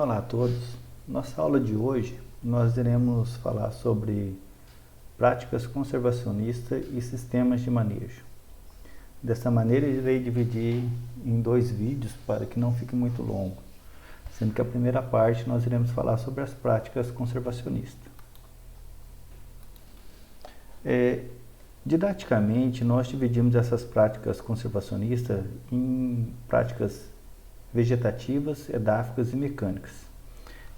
Olá a todos. Nossa aula de hoje nós iremos falar sobre práticas conservacionistas e sistemas de manejo. Dessa maneira irei dividir em dois vídeos para que não fique muito longo, sendo que a primeira parte nós iremos falar sobre as práticas conservacionistas. Didaticamente, nós dividimos essas práticas conservacionistas em práticas vegetativas, edáficas e mecânicas.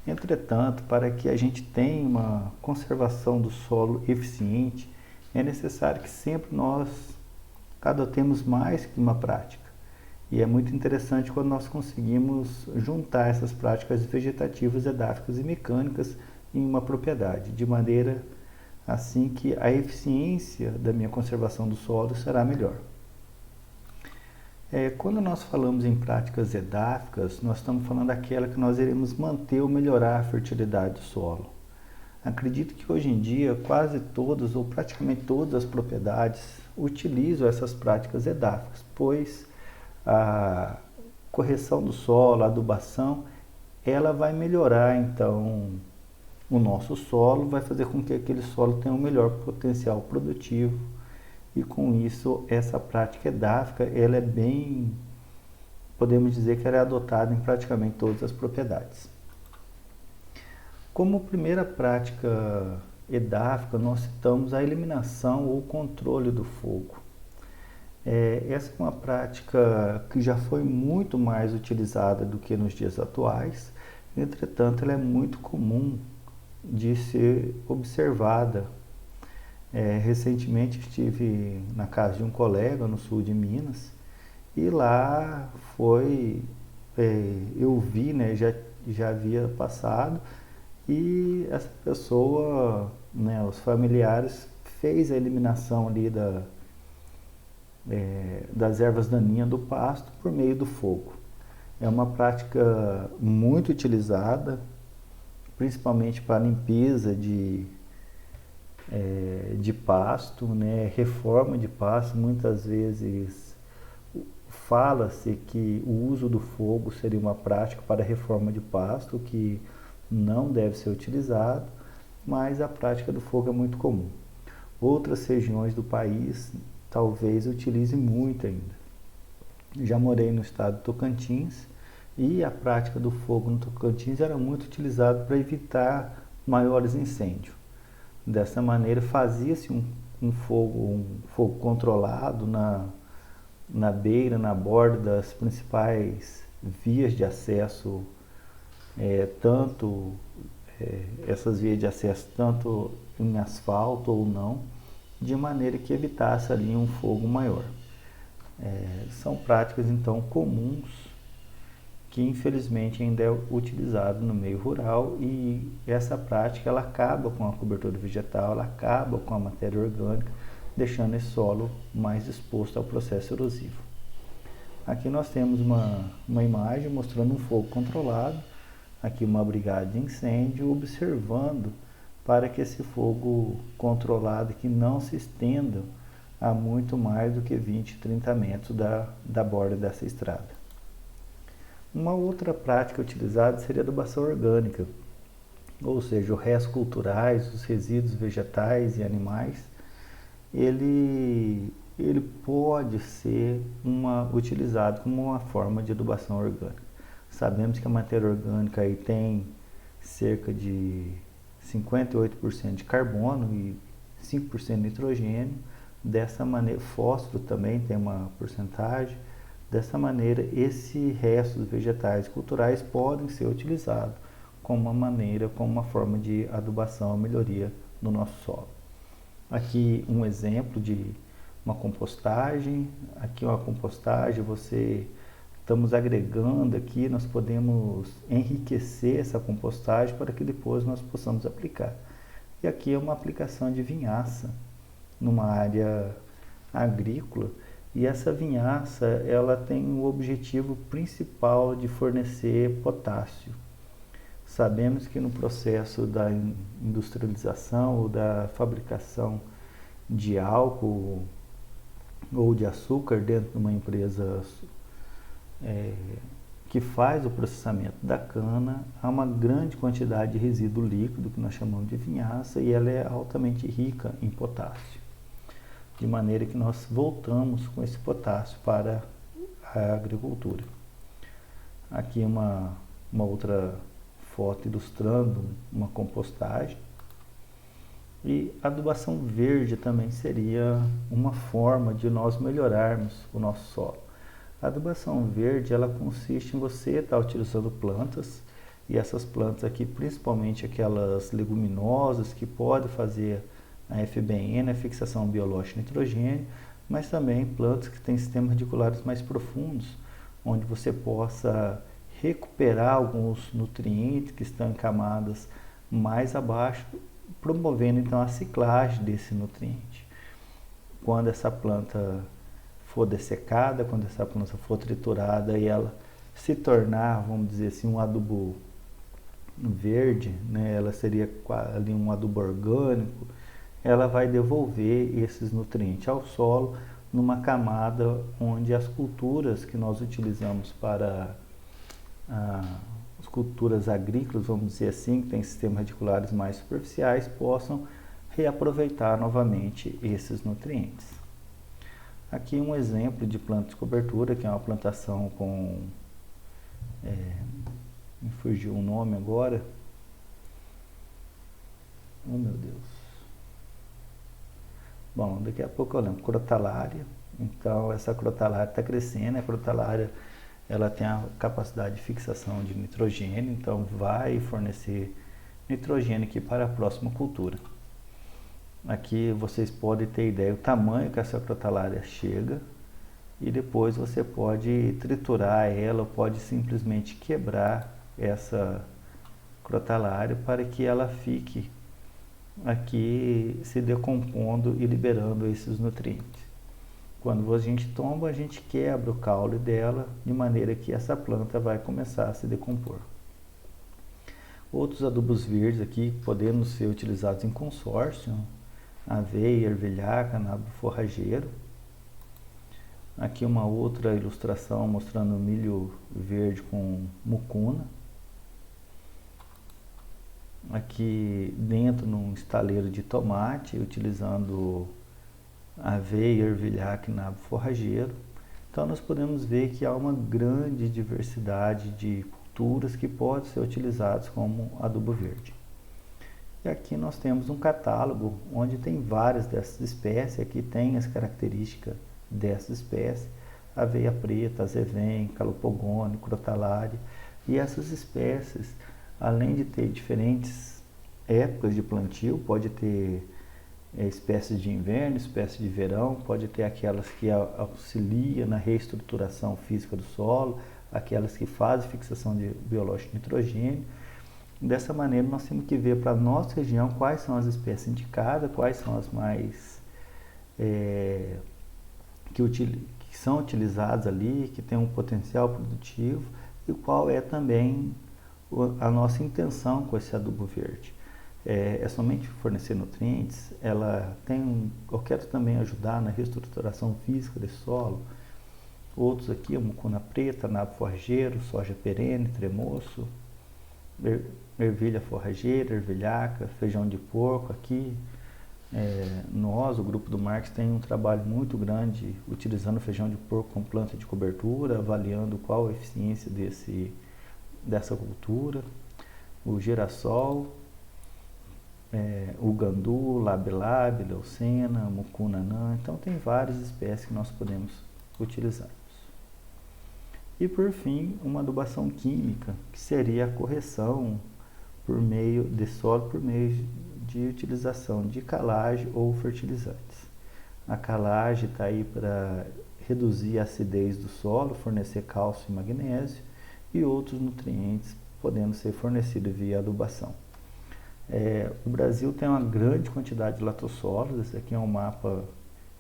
Entretanto, para que a gente tenha uma conservação do solo eficiente, é necessário que sempre nós adotemos mais que uma prática. E é muito interessante quando nós conseguimos juntar essas práticas vegetativas, edáficas e mecânicas em uma propriedade, de maneira assim que a eficiência da minha conservação do solo será melhor. Quando nós falamos em práticas edáficas, nós estamos falando daquela que nós iremos manter ou melhorar a fertilidade do solo. Acredito que hoje em dia quase todas ou praticamente todas as propriedades utilizam essas práticas edáficas, pois a correção do solo, a adubação, ela vai melhorar então o nosso solo, vai fazer com que aquele solo tenha um melhor potencial produtivo. E com isso, essa prática edáfica, ela é bem, podemos dizer que ela é adotada em praticamente todas as propriedades. Como primeira prática edáfica, nós citamos a eliminação ou controle do fogo. Essa é uma prática que já foi muito mais utilizada do que nos dias atuais, entretanto, ela é muito comum de ser observada. Recentemente estive na casa de um colega no sul de Minas e lá eu vi, né, já havia passado e essa pessoa, né, os familiares fez a eliminação ali das ervas daninhas do pasto por meio do fogo. É uma prática muito utilizada, principalmente para limpeza de pasto, né? Reforma de pasto. Muitas vezes fala-se que o uso do fogo seria uma prática para reforma de pasto, que não deve ser utilizado, mas a prática do fogo é muito comum. Outras regiões do país talvez utilizem muito ainda. Já morei no estado do Tocantins e a prática do fogo no Tocantins era muito utilizada para evitar maiores incêndios. Dessa maneira fazia-se um fogo controlado na beira, na borda das principais vias de acesso, essas vias de acesso tanto em asfalto ou não, de maneira que evitasse ali um fogo maior. São práticas então comuns que infelizmente ainda é utilizado no meio rural, e essa prática ela acaba com a cobertura vegetal, ela acaba com a matéria orgânica, deixando esse solo mais exposto ao processo erosivo. Aqui nós temos uma imagem mostrando um fogo controlado, aqui uma brigada de incêndio, observando para que esse fogo controlado que não se estenda a muito mais do que 20, 30 metros da borda dessa estrada. Uma outra prática utilizada seria a adubação orgânica, ou seja, os restos culturais, os resíduos vegetais e animais, ele pode ser utilizado como uma forma de adubação orgânica. Sabemos que a matéria orgânica aí tem cerca de 58% de carbono e 5% de nitrogênio. Dessa maneira, fósforo também tem uma porcentagem. Dessa maneira, esses restos vegetais culturais podem ser utilizados como uma forma de adubação, melhoria do nosso solo. Aqui um exemplo de uma compostagem. Aqui uma compostagem, estamos agregando aqui, nós podemos enriquecer essa compostagem para que depois nós possamos aplicar. E aqui é uma aplicação de vinhaça numa área agrícola. E essa vinhaça, ela tem o objetivo principal de fornecer potássio. Sabemos que no processo da industrialização ou da fabricação de álcool ou de açúcar dentro de uma empresa que faz o processamento da cana, há uma grande quantidade de resíduo líquido, que nós chamamos de vinhaça, e ela é altamente rica em potássio. De maneira que nós voltamos com esse potássio para a agricultura. Aqui uma outra foto ilustrando uma compostagem. E a adubação verde também seria uma forma de nós melhorarmos o nosso solo. A adubação verde, ela consiste em você estar utilizando plantas, e essas plantas aqui, principalmente aquelas leguminosas que podem fazer a FBN, a fixação biológica de nitrogênio, mas também plantas que têm sistemas radiculares mais profundos, onde você possa recuperar alguns nutrientes que estão em camadas mais abaixo, promovendo então a ciclagem desse nutriente. Quando essa planta for dessecada, quando essa planta for triturada e ela se tornar, vamos dizer assim, um adubo verde, né, ela seria ali um adubo orgânico, ela vai devolver esses nutrientes ao solo numa camada onde as culturas que nós utilizamos para as culturas agrícolas, vamos dizer assim, que têm sistemas radiculares mais superficiais, possam reaproveitar novamente esses nutrientes. Aqui um exemplo de planta de cobertura, que é uma plantação com, me fugiu o nome agora, oh meu Deus, bom, daqui a pouco eu lembro, crotalária. Então essa crotalária está crescendo, a crotalária ela tem a capacidade de fixação de nitrogênio, então vai fornecer nitrogênio aqui para a próxima cultura. Aqui vocês podem ter ideia do tamanho que essa crotalária chega, e depois você pode triturar ela, ou pode simplesmente quebrar essa crotalária para que ela fique aqui se decompondo e liberando esses nutrientes. Quando a gente toma, a gente quebra o caule dela, de maneira que essa planta vai começar a se decompor. Outros adubos verdes aqui podendo ser utilizados em consórcio, aveia, ervilha, nabo forrageiro. Aqui uma outra ilustração mostrando milho verde com mucuna. Aqui dentro num estaleiro de tomate, utilizando aveia, ervilha, nabo forrageiro. Então nós podemos ver que há uma grande diversidade de culturas que podem ser utilizadas como adubo verde. E aqui nós temos um catálogo onde tem várias dessas espécies. Aqui tem as características dessas espécies: aveia preta, azevém, calopogone, crotalária. E essas espécies, além de ter diferentes épocas de plantio, pode ter espécies de inverno, espécies de verão, pode ter aquelas que auxiliam na reestruturação física do solo, aquelas que fazem fixação de biológico de nitrogênio. Dessa maneira nós temos que ver para a nossa região quais são as espécies indicadas, quais são as mais que são utilizadas ali, que tem um potencial produtivo, e qual é também a nossa intenção com esse adubo verde. É somente fornecer nutrientes? Eu quero também ajudar na reestruturação física desse solo. Outros aqui, a mucuna preta, nabo forrageiro, soja perene, tremoço, ervilha forrageira, ervilhaca, feijão de porco. Aqui, nós, o Grupo do Marx, tem um trabalho muito grande utilizando feijão de porco como planta de cobertura, avaliando qual a eficiência dessa cultura. O girassol, o gandu, labilab, leucena, mucuna anã. Então tem várias espécies que nós podemos utilizar. E por fim, uma adubação química, que seria a correção por meio de solo, por meio de utilização de calagem ou fertilizantes. A calagem está aí para reduzir a acidez do solo, fornecer cálcio e magnésio, e outros nutrientes podendo ser fornecidos via adubação. O Brasil tem uma grande quantidade de latossolos. Esse aqui é um mapa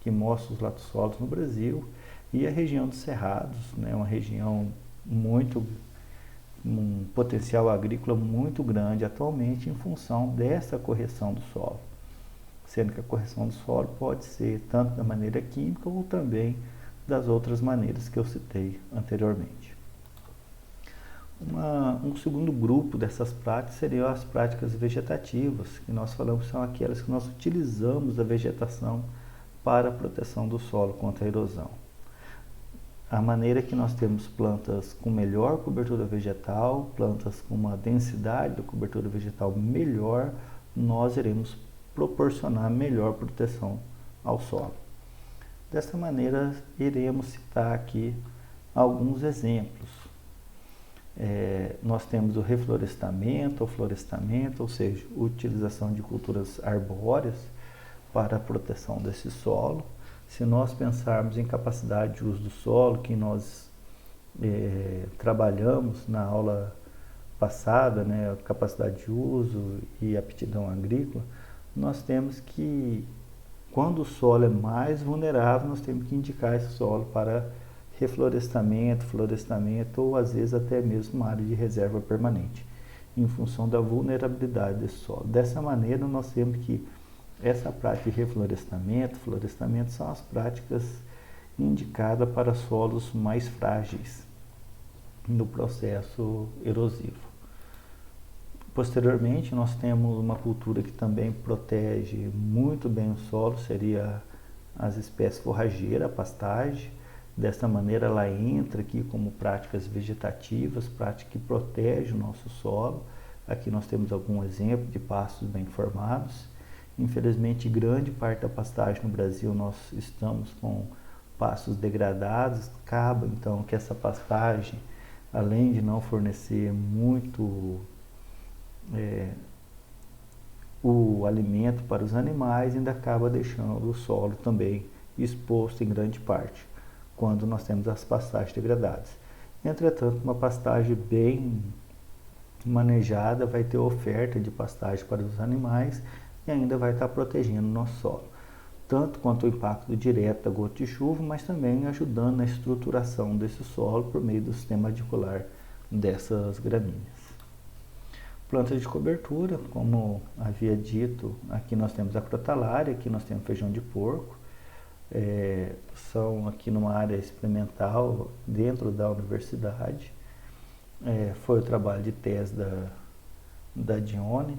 que mostra os latossolos no Brasil. E a região dos Cerrados, né, uma região um potencial agrícola muito grande atualmente em função dessa correção do solo. Sendo que a correção do solo pode ser tanto da maneira química ou também das outras maneiras que eu citei anteriormente. Um segundo grupo dessas práticas seriam as práticas vegetativas, que nós falamos são aquelas que nós utilizamos a vegetação para a proteção do solo contra a erosão. A maneira que nós temos plantas com melhor cobertura vegetal, plantas com uma densidade de cobertura vegetal melhor, nós iremos proporcionar melhor proteção ao solo. Dessa maneira, iremos citar aqui alguns exemplos. Nós temos o reflorestamento, ou seja, utilização de culturas arbóreas para a proteção desse solo. Se nós pensarmos em capacidade de uso do solo, que nós trabalhamos na aula passada, né, capacidade de uso e aptidão agrícola, nós temos que, quando o solo é mais vulnerável, nós temos que indicar esse solo para reflorestamento, florestamento ou às vezes até mesmo uma área de reserva permanente, em função da vulnerabilidade desse solo. Dessa maneira, nós temos que essa prática de reflorestamento, florestamento são as práticas indicadas para solos mais frágeis no processo erosivo. Posteriormente, nós temos uma cultura que também protege muito bem o solo, seria as espécies forrageiras, a pastagem. Dessa maneira, ela entra aqui como práticas vegetativas, prática que protege o nosso solo. Aqui nós temos algum exemplo de pastos bem formados. Infelizmente, grande parte da pastagem no Brasil nós estamos com pastos degradados. Acaba então que essa pastagem, além de não fornecer muito o alimento para os animais, ainda acaba deixando o solo também exposto em grande parte, quando nós temos as pastagens degradadas. Entretanto, uma pastagem bem manejada vai ter oferta de pastagem para os animais e ainda vai estar protegendo o nosso solo, tanto quanto o impacto direto da gota de chuva, mas também ajudando na estruturação desse solo por meio do sistema radicular dessas gramíneas. Plantas de cobertura, como havia dito, aqui nós temos a crotalária, aqui nós temos feijão de porco, são aqui numa área experimental dentro da universidade. Foi o trabalho de tese da Dione.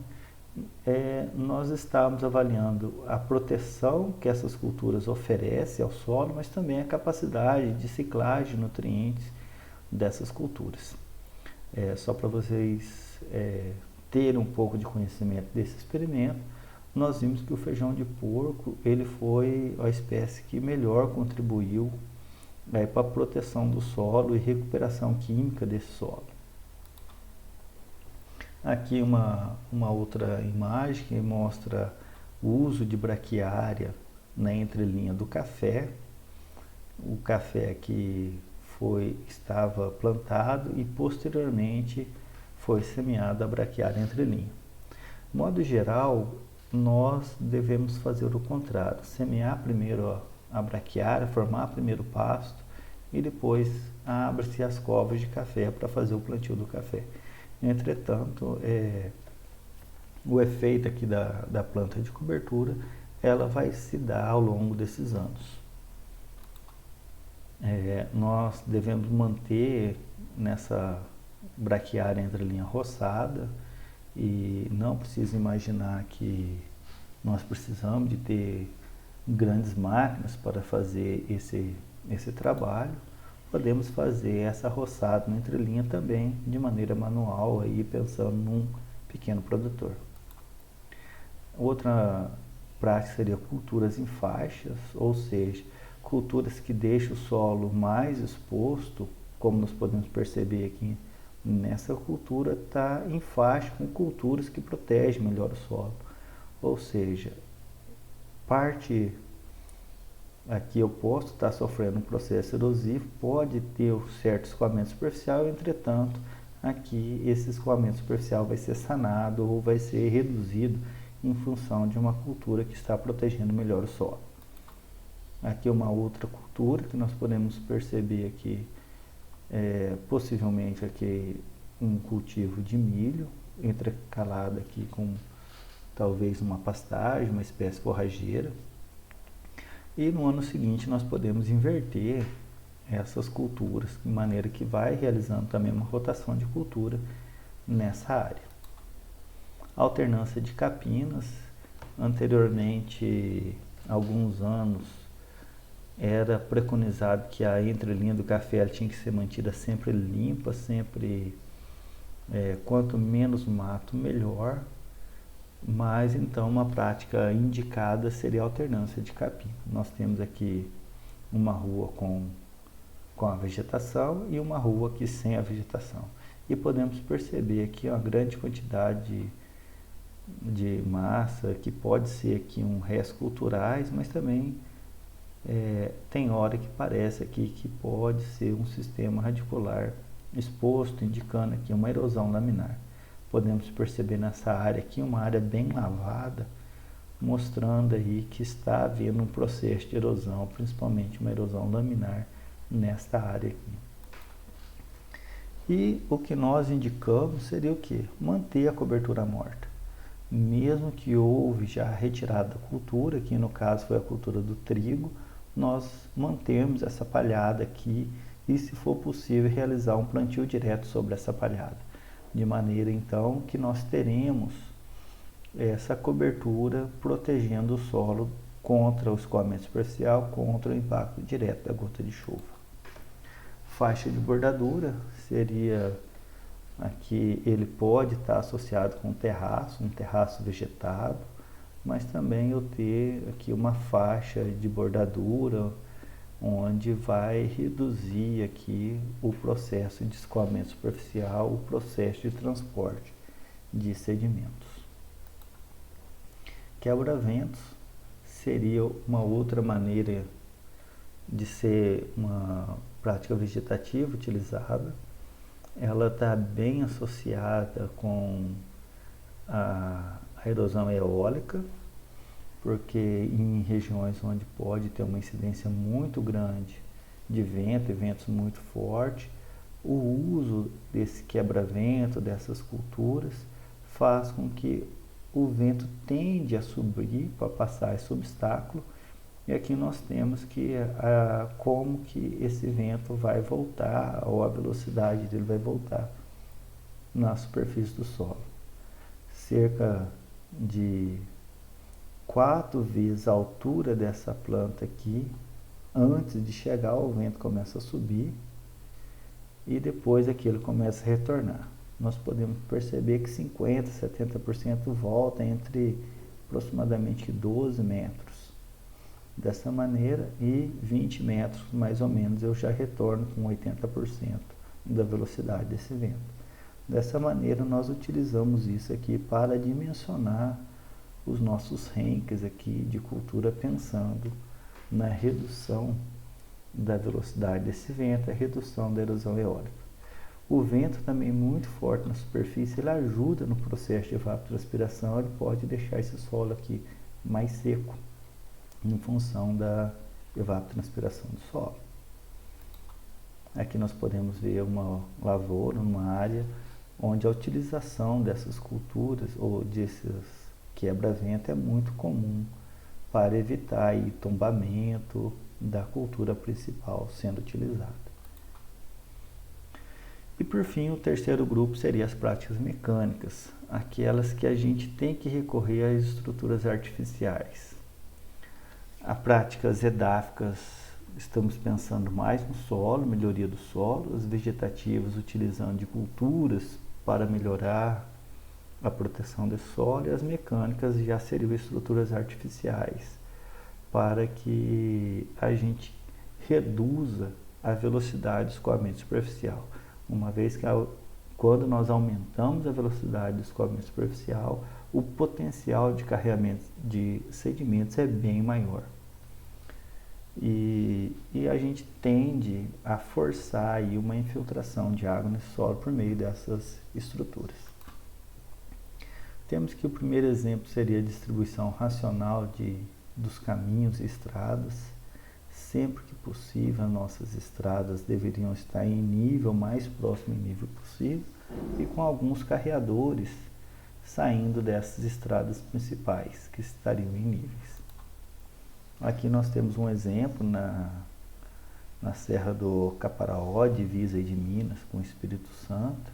Nós estávamos avaliando a proteção que essas culturas oferecem ao solo, mas também a capacidade de ciclagem de nutrientes dessas culturas. Só para vocês terem um pouco de conhecimento desse experimento, nós vimos que o feijão de porco ele foi a espécie que melhor contribuiu para a proteção do solo e recuperação química desse solo. Aqui uma outra imagem que mostra o uso de braquiária na entrelinha do café. O café que estava plantado e posteriormente foi semeada a braquiária entrelinha. De modo geral, nós devemos fazer o contrário, semear primeiro a braquiária, formar primeiro o pasto e depois abre-se as covas de café para fazer o plantio do café. Entretanto, o efeito aqui da planta de cobertura, ela vai se dar ao longo desses anos. Nós devemos manter nessa braquiária entrelinha roçada e não precisa imaginar que nós precisamos de ter grandes máquinas para fazer esse trabalho. Podemos fazer essa roçada na entrelinha também de maneira manual, aí pensando num pequeno produtor. Outra prática seria culturas em faixas, ou seja, culturas que deixam o solo mais exposto, como nós podemos perceber aqui nessa cultura, está em faixa com culturas que protegem melhor o solo. Ou seja, parte aqui eu posso estar sofrendo um processo erosivo, pode ter um certo escoamento superficial, entretanto, aqui esse escoamento superficial vai ser sanado ou vai ser reduzido em função de uma cultura que está protegendo melhor o solo. Aqui uma outra cultura que nós podemos perceber aqui, possivelmente aqui um cultivo de milho, intercalado aqui com talvez uma pastagem, uma espécie forrageira. E no ano seguinte nós podemos inverter essas culturas, de maneira que vai realizando também uma rotação de cultura nessa área. Alternância de capinas. Anteriormente, alguns anos, era preconizado que a entrelinha do café ela tinha que ser mantida sempre limpa, sempre quanto menos mato melhor, mas então uma prática indicada seria a alternância de capim. Nós temos aqui uma rua com a vegetação e uma rua aqui sem a vegetação. E podemos perceber aqui uma grande quantidade de massa, que pode ser aqui restos culturais, mas também tem hora que parece aqui que pode ser um sistema radicular exposto, indicando aqui uma erosão laminar. Podemos perceber nessa área aqui uma área bem lavada, mostrando aí que está havendo um processo de erosão, principalmente uma erosão laminar nesta área aqui. E o que nós indicamos seria o quê? Manter a cobertura morta. Mesmo que houve já a retirada da cultura, que no caso foi a cultura do trigo, nós mantemos essa palhada aqui e, se for possível, realizar um plantio direto sobre essa palhada. De maneira, então, que nós teremos essa cobertura protegendo o solo contra o escoamento superficial, contra o impacto direto da gota de chuva. Faixa de bordadura seria aqui, ele pode estar associado com um terraço vegetado, mas também eu ter aqui uma faixa de bordadura onde vai reduzir aqui o processo de escoamento superficial, o processo de transporte de sedimentos. Quebra-ventos seria uma outra maneira de ser uma prática vegetativa utilizada. Ela está bem associada com a erosão eólica, porque em regiões onde pode ter uma incidência muito grande de vento e ventos muito fortes, o uso desse quebra-vento, dessas culturas, faz com que o vento tende a subir para passar esse obstáculo. E aqui nós temos que como que esse vento vai voltar, ou a velocidade dele vai voltar na superfície do solo. Cerca de 4 vezes a altura dessa planta aqui, antes de chegar, o vento começa a subir e depois aquilo começa a retornar. Nós podemos perceber que 50%, 70% volta entre aproximadamente 12 metros. Dessa maneira, e 20 metros mais ou menos eu já retorno com 80% da velocidade desse vento. Dessa maneira nós utilizamos isso aqui para dimensionar os nossos rankings aqui de cultura, pensando na redução da velocidade desse vento, a redução da erosão eólica. O vento também muito forte na superfície, ele ajuda no processo de evapotranspiração, ele pode deixar esse solo aqui mais seco, em função da evapotranspiração do solo. Aqui nós podemos ver uma lavoura, uma área onde a utilização dessas culturas ou desses quebra-vento é muito comum para evitar aí tombamento da cultura principal sendo utilizada. E por fim, o terceiro grupo seria as práticas mecânicas, aquelas que a gente tem que recorrer às estruturas artificiais. A práticas edáficas, estamos pensando mais no solo, melhoria do solo, as vegetativas utilizando de culturas para melhorar a proteção do solo, e as mecânicas já seriam estruturas artificiais, para que a gente reduza a velocidade do escoamento superficial. Uma vez que quando nós aumentamos a velocidade do escoamento superficial, o potencial de carregamento de sedimentos é bem maior. E a gente tende a forçar aí uma infiltração de água no solo por meio dessas estruturas. Temos que o primeiro exemplo seria a distribuição racional dos caminhos e estradas. Sempre que possível, nossas estradas deveriam estar em nível mais próximo em nível possível, e com alguns carreadores saindo dessas estradas principais que estariam em níveis. Aqui nós temos um exemplo na Serra do Caparaó, divisa de Minas com o Espírito Santo,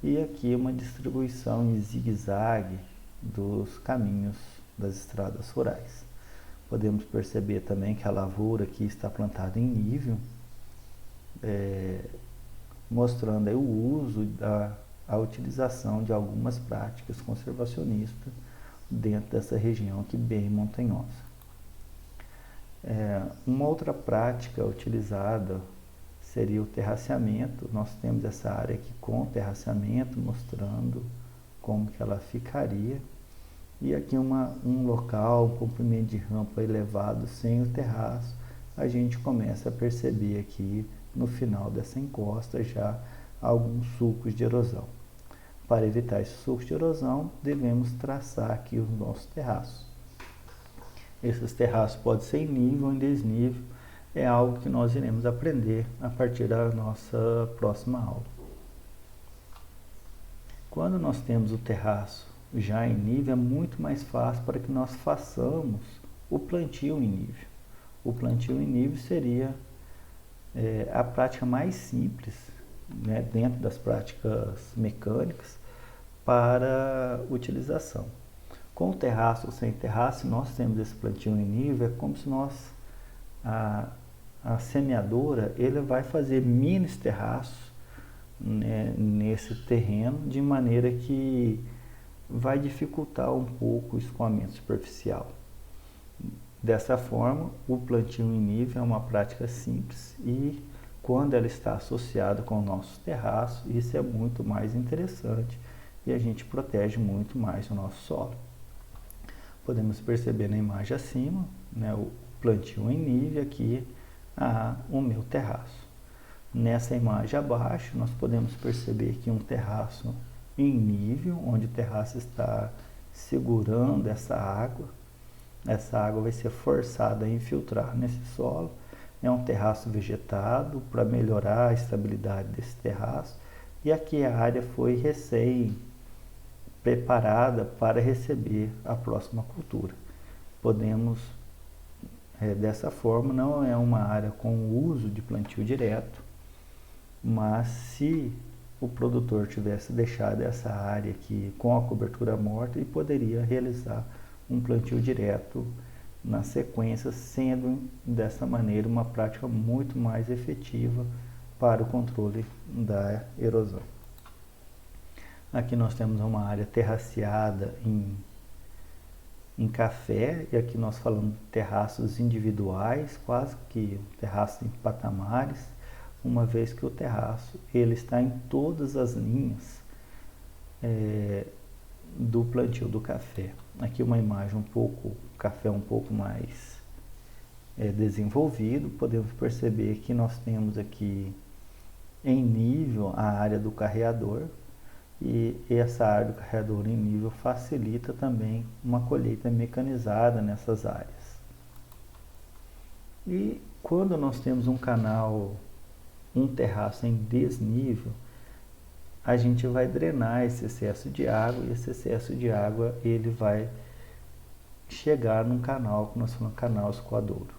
e aqui uma distribuição em zigue-zague dos caminhos das estradas rurais. Podemos perceber também que a lavoura aqui está plantada em nível, mostrando aí o uso a utilização de algumas práticas conservacionistas dentro dessa região aqui bem montanhosa. Uma outra prática utilizada seria o terraceamento. Nós temos essa área aqui com terraceamento, mostrando como que ela ficaria. E aqui um local, um comprimento de rampa elevado sem o terraço. A gente começa a perceber aqui no final dessa encosta já alguns sulcos de erosão. Para evitar esses sulcos de erosão, devemos traçar aqui os nossos terraços. Esses terraços podem ser em nível ou em desnível, é algo que nós iremos aprender a partir da nossa próxima aula. Quando nós temos o terraço já em nível, é muito mais fácil para que nós façamos o plantio em nível. O plantio em nível seria a prática mais simples, né, dentro das práticas mecânicas para utilização. Com o terraço ou sem terraço, nós temos esse plantio em nível, é como se a semeadora ele vai fazer mini terraços, né, nesse terreno, de maneira que vai dificultar um pouco o escoamento superficial. Dessa forma, o plantio em nível é uma prática simples e quando ela está associada com o nosso terraço, isso é muito mais interessante e a gente protege muito mais o nosso solo. Podemos perceber na imagem acima, né, o plantio em nível, aqui o meu terraço. Nessa imagem abaixo, nós podemos perceber que um terraço em nível, onde o terraço está segurando essa água. Essa água vai ser forçada a infiltrar nesse solo. É um terraço vegetado para melhorar a estabilidade desse terraço. E aqui a área foi preparada para receber a próxima cultura. Podemos, dessa forma, não é uma área com uso de plantio direto, mas se o produtor tivesse deixado essa área aqui com a cobertura morta, ele poderia realizar um plantio direto na sequência, sendo dessa maneira uma prática muito mais efetiva para o controle da erosão. Aqui nós temos uma área terraceada em café, e aqui nós falamos de terraços individuais, quase que terraço em patamares, uma vez que o terraço ele está em todas as linhas do plantio do café. Aqui uma imagem café um pouco mais desenvolvido. Podemos perceber que nós temos aqui em nível a área do carreador, e essa área do carreador em nível facilita também uma colheita mecanizada nessas áreas. E quando nós temos um terraço em desnível, a gente vai drenar esse excesso de água, e esse excesso de água ele vai chegar num canal que nós chamamos canal escoadouro.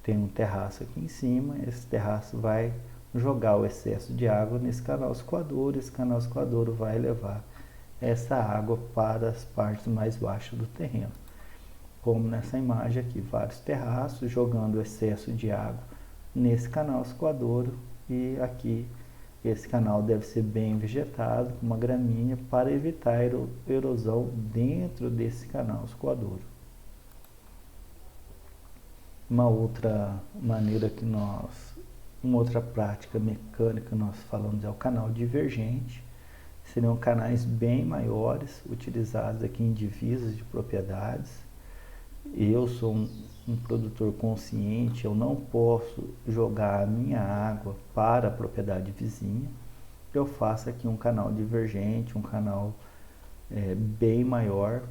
Tem um terraço aqui em cima, esse terraço vai jogar o excesso de água nesse canal escoadouro. Esse canal escoadouro vai levar essa água para as partes mais baixas do terreno. Como nessa imagem aqui, vários terraços jogando o excesso de água nesse canal escoadouro, e aqui esse canal deve ser bem vegetado, com uma gramínea, para evitar erosão dentro desse canal escoadouro. Uma outra maneira uma outra prática mecânica que nós falamos é o canal divergente. Seriam canais bem maiores, utilizados aqui em divisas de propriedades. Eu sou um produtor consciente, eu não posso jogar a minha água para a propriedade vizinha. Eu faço aqui um canal divergente, um canal bem maior,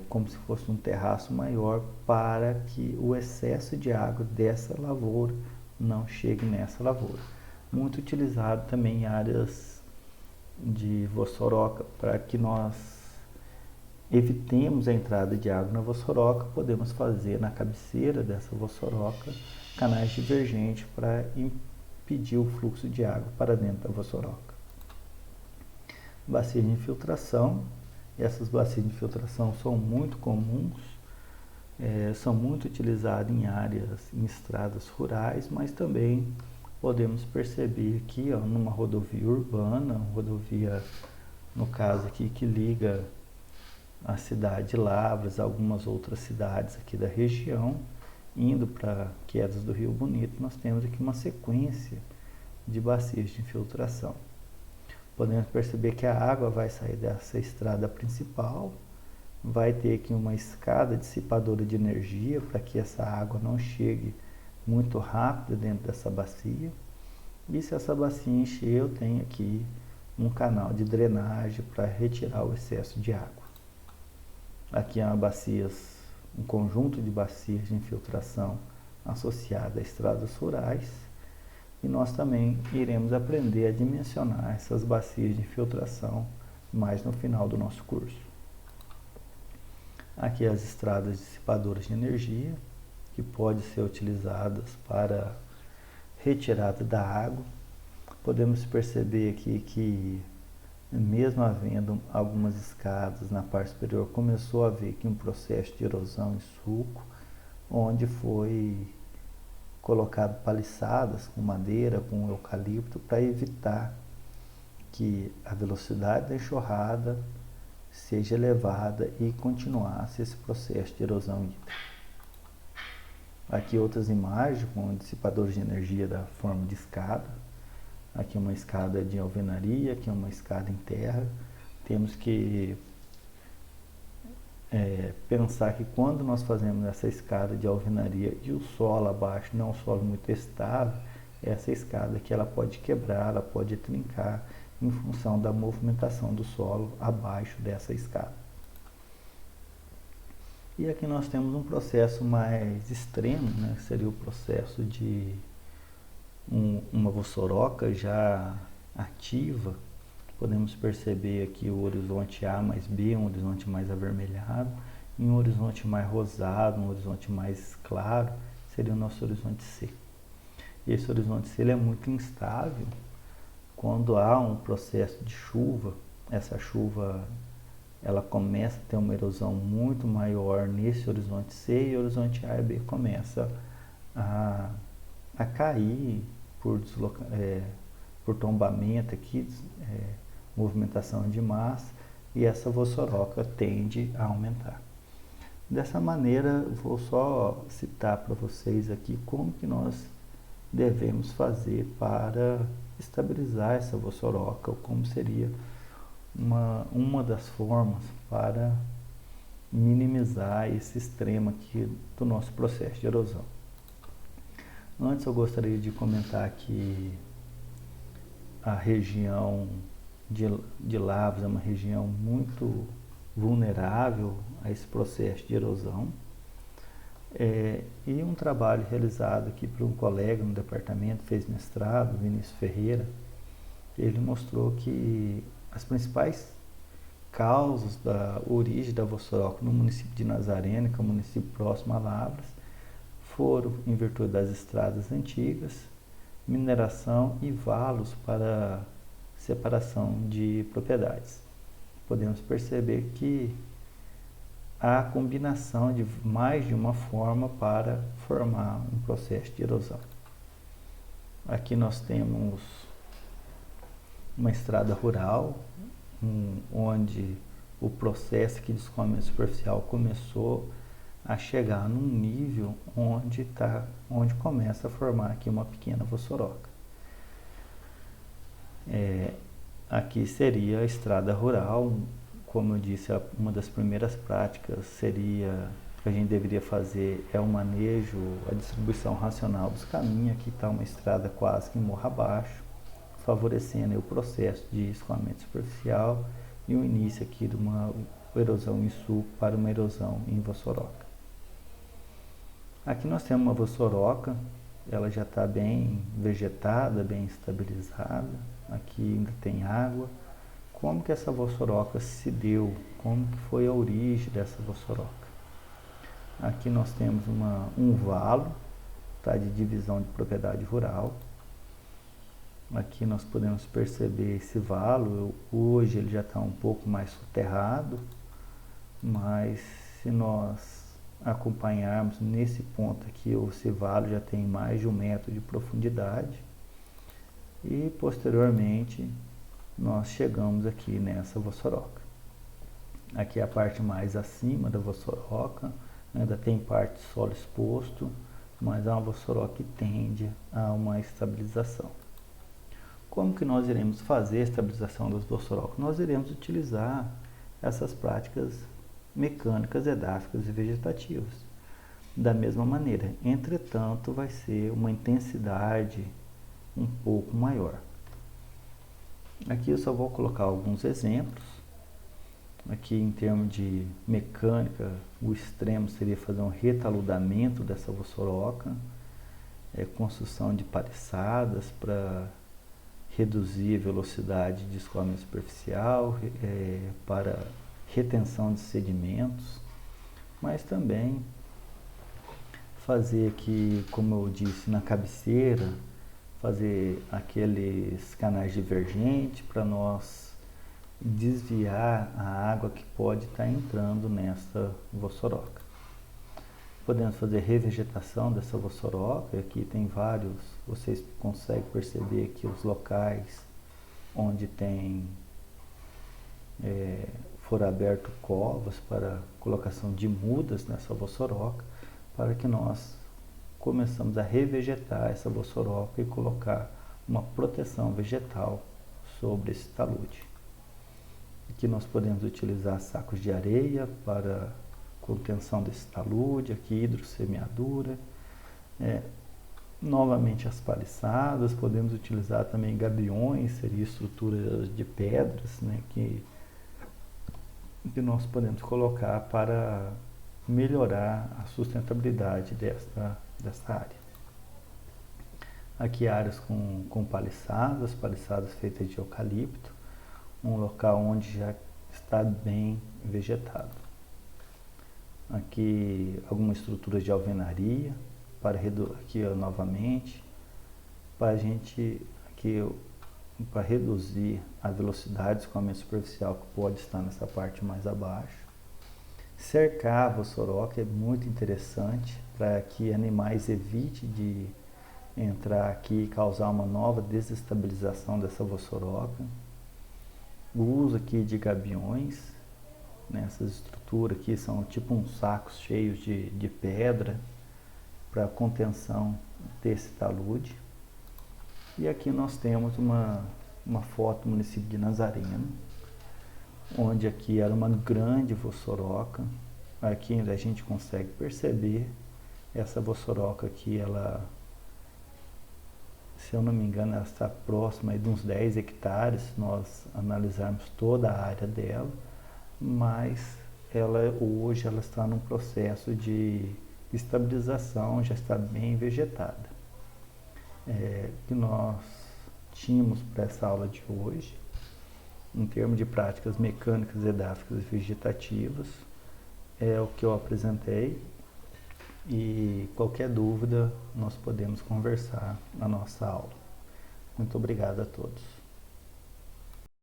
como se fosse um terraço maior, para que o excesso de água dessa lavoura não chegue nessa lavoura. Muito utilizado também em áreas de vossoroca, para que nós evitemos a entrada de água na vossoroca. Podemos fazer na cabeceira dessa vossoroca canais divergentes para impedir o fluxo de água para dentro da vossoroca. Bacias de infiltração. Essas bacias de infiltração são muito comuns, são muito utilizadas em áreas, em estradas rurais, mas também podemos perceber aqui, ó, numa rodovia urbana, rodovia, no caso aqui, que liga a cidade de Lavras, algumas outras cidades aqui da região, indo para Quedas do Rio Bonito, nós temos aqui uma sequência de bacias de infiltração. Podemos perceber que a água vai sair dessa estrada principal, vai ter aqui uma escada dissipadora de energia para que essa água não chegue muito rápido dentro dessa bacia. E se essa bacia encher, eu tenho aqui um canal de drenagem para retirar o excesso de água. Aqui é um conjunto de bacias de infiltração associada a estradas rurais. E nós também iremos aprender a dimensionar essas bacias de infiltração mais no final do nosso curso. Aqui as estradas dissipadoras de energia, que podem ser utilizadas para retirada da água. Podemos perceber aqui que, mesmo havendo algumas escadas na parte superior, começou a haver aqui um processo de erosão em sulco, onde foi colocado paliçadas com madeira, com eucalipto, para evitar que a velocidade da enxurrada seja elevada e continuasse esse processo de erosão hídrica. Aqui outras imagens com dissipadores de energia da forma de escada. Aqui uma escada de alvenaria, aqui uma escada em terra. Temos que pensar que quando nós fazemos essa escada de alvenaria e o solo abaixo não é um solo muito estável, essa escada aqui ela pode quebrar, ela pode trincar em função da movimentação do solo abaixo dessa escada. E aqui nós temos um processo mais extremo, né, que seria o processo de uma vossoroca já ativa. Podemos perceber aqui o horizonte A mais B, um horizonte mais avermelhado, e um horizonte mais rosado, um horizonte mais claro, seria o nosso horizonte C. E esse horizonte C ele é muito instável. Quando há um processo de chuva, essa chuva ela começa a ter uma erosão muito maior nesse horizonte C, e o horizonte A e B começa a cair por tombamento aqui, movimentação de massa, e essa vossoroca tende a aumentar. Dessa maneira, vou só citar para vocês aqui como que nós devemos fazer para estabilizar essa vossoroca, ou como seria uma das formas para minimizar esse extremo aqui do nosso processo de erosão. Antes eu gostaria de comentar que a região de Lavras é uma região muito vulnerável a esse processo de erosão. E um trabalho realizado aqui por um colega no departamento, fez mestrado, Vinícius Ferreira, ele mostrou que as principais causas da origem da vossoroca no município de Nazareno, que é um município próximo a Lavras, foram em virtude das estradas antigas, mineração e valos para separação de propriedades. Podemos perceber que há combinação de mais de uma forma para formar um processo de erosão. Aqui nós temos uma estrada rural, onde o processo aqui de escoamento superficial começou a chegar num nível onde começa a formar aqui uma pequena vossoroca. Aqui seria a estrada rural. Como eu disse, uma das primeiras práticas seria que a gente deveria fazer o manejo, a distribuição racional dos caminhos. Aqui está uma estrada quase que morro abaixo, favorecendo o processo de escoamento superficial e o início aqui de uma erosão em sulco para uma erosão em vossoroca. Aqui nós temos uma vossoroca, ela já está bem vegetada, bem estabilizada. Aqui ainda tem água. Como que essa vossoroca se deu? Como que foi a origem dessa vossoroca? Aqui nós temos um valo, está de divisão de propriedade rural. Aqui nós podemos perceber esse valo, hoje ele já está um pouco mais soterrado, mas se nós acompanharmos nesse ponto aqui, esse valo já tem mais de 1 metro de profundidade e posteriormente nós chegamos aqui nessa vossoroca. Aqui é a parte mais acima da vossoroca, ainda tem parte de solo exposto, mas é uma vossoroca que tende a uma estabilização. Como que nós iremos fazer a estabilização das vossorocas? Nós iremos utilizar essas práticas mecânicas, edáficas e vegetativas. Da mesma maneira, entretanto, vai ser uma intensidade um pouco maior. Aqui eu só vou colocar alguns exemplos. Aqui em termos de mecânica, o extremo seria fazer um retaludamento dessa vossoroca, construção de paliçadas para reduzir a velocidade de escoamento superficial, para retenção de sedimentos, mas também fazer aqui, como eu disse, na cabeceira, fazer aqueles canais divergentes para nós desviar a água que pode estar entrando nessa vossoroca. Podemos fazer revegetação dessa vossoroca, aqui tem vários, vocês conseguem perceber aqui os locais onde foram abertas covas para colocação de mudas nessa vossoroca, para que nós começamos a revegetar essa vossoroca e colocar uma proteção vegetal sobre esse talude. Aqui nós podemos utilizar sacos de areia para contenção desse talude, aqui hidrossemeadura, novamente as paliçadas, podemos utilizar também gabiões, seria estruturas de pedras, né, que nós podemos colocar para melhorar a sustentabilidade dessa área. Aqui áreas com paliçadas feitas de eucalipto, um local onde já está bem vegetado. Aqui algumas estruturas de alvenaria, aqui novamente, para reduzir a velocidade de escoamento superficial que pode estar nessa parte mais abaixo. Cercar a vossoroca é muito interessante para que animais evitem de entrar aqui e causar uma nova desestabilização dessa vossoroca. O uso aqui de gabiões, essas estruturas aqui são tipo uns sacos cheios de pedra para contenção desse talude. E aqui nós temos uma foto do município de Nazareno, onde aqui era uma grande vossoroca. Aqui ainda a gente consegue perceber essa vossoroca aqui, ela, se eu não me engano, ela está próxima aí de uns 10 hectares, se nós analisarmos toda a área dela, mas hoje ela está num processo de estabilização, já está bem vegetada. Que nós tínhamos para essa aula de hoje, em termos de práticas mecânicas, edáficas e vegetativas, é o que eu apresentei, e qualquer dúvida nós podemos conversar na nossa aula. Muito obrigado a todos.